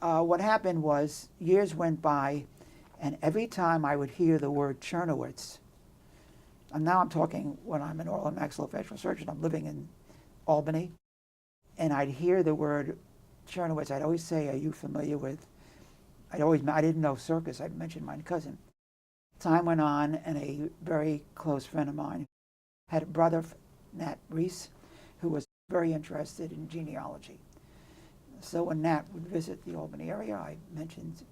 what happened was years went by, and every time I would hear the word Chernowitz, and now I'm talking when I'm an oral and maxillofacial surgeon, I'm living in Albany, and I'd hear the word Chernowitz, I'd always say, are you familiar with, I didn't know Surkis, I mentioned my cousin. Time went on, and a very close friend of mine had a brother, Nat Reese, who was very interested in genealogy. So when Nat would visit the Albany area, I mentioned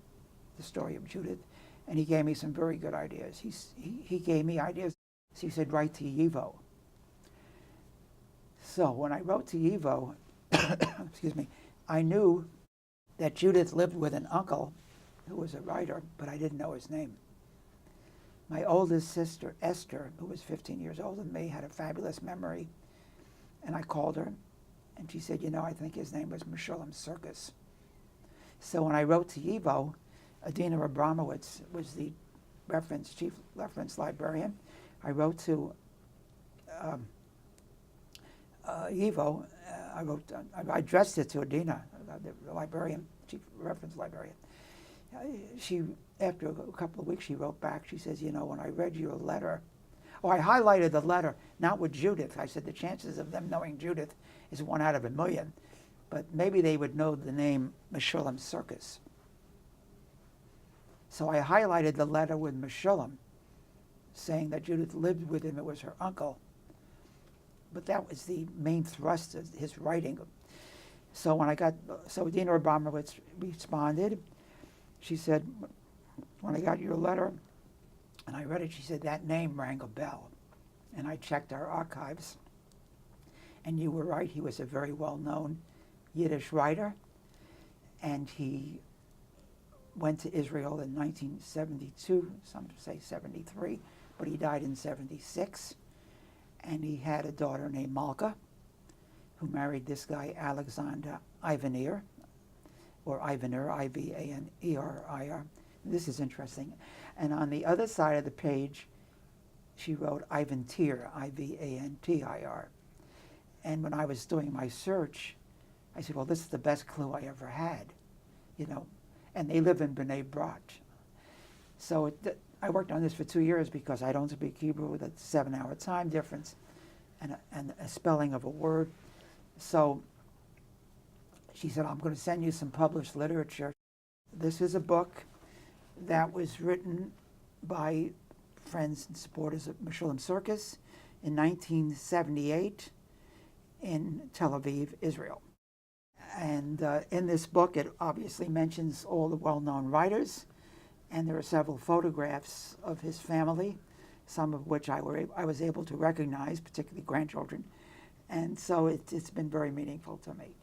the story of Judith, and he gave me some very good ideas. He gave me ideas. So he said, write to YIVO. So when I wrote to YIVO, excuse me, I knew that Judith lived with an uncle who was a writer, but I didn't know his name. My oldest sister, Esther, who was 15 years older than me, had a fabulous memory, and I called her, and she said, you know, I think his name was Meshullam Surkis. So when I wrote to YIVO, Adina Abramowitz was the chief reference librarian. I wrote to YIVO. I addressed it to Adina, the librarian, chief reference librarian. After a couple of weeks, she wrote back. She says, you know, when I read your letter, I highlighted the letter, not with Judith. I said the chances of them knowing Judith is 1 out of a million, but maybe they would know the name Meshullam Surkis. So I highlighted the letter with Meshullam, saying that Judith lived with him. It was her uncle. But that was the main thrust of his writing. So Dina Abramowitz responded. She said, when I got your letter and I read it, she said, that name rang a bell. And I checked our archives. And you were right, he was a very well-known Yiddish writer. And he went to Israel in 1972, some say 73, but he died in 76. And he had a daughter named Malka, who married this guy, Alexander Ivaner, or Ivaner, I-V-A-N-E-R-I-R. This is interesting. And on the other side of the page, she wrote Ivantir, I-V-A-N-T-I-R. And when I was doing my search, I said, well, this is the best clue I ever had, you know. And they live in B'nai Brak. So I worked on this for 2 years because I don't speak Hebrew with a 7-hour time difference and a spelling of a word. So she said, I'm going to send you some published literature. This is a book that was written by friends and supporters of Meshullam Surkis in 1978 in Tel Aviv, Israel. And in this book, it obviously mentions all the well-known writers, and there are several photographs of his family, some of which I was able to recognize, particularly grandchildren. And so it's been very meaningful to me.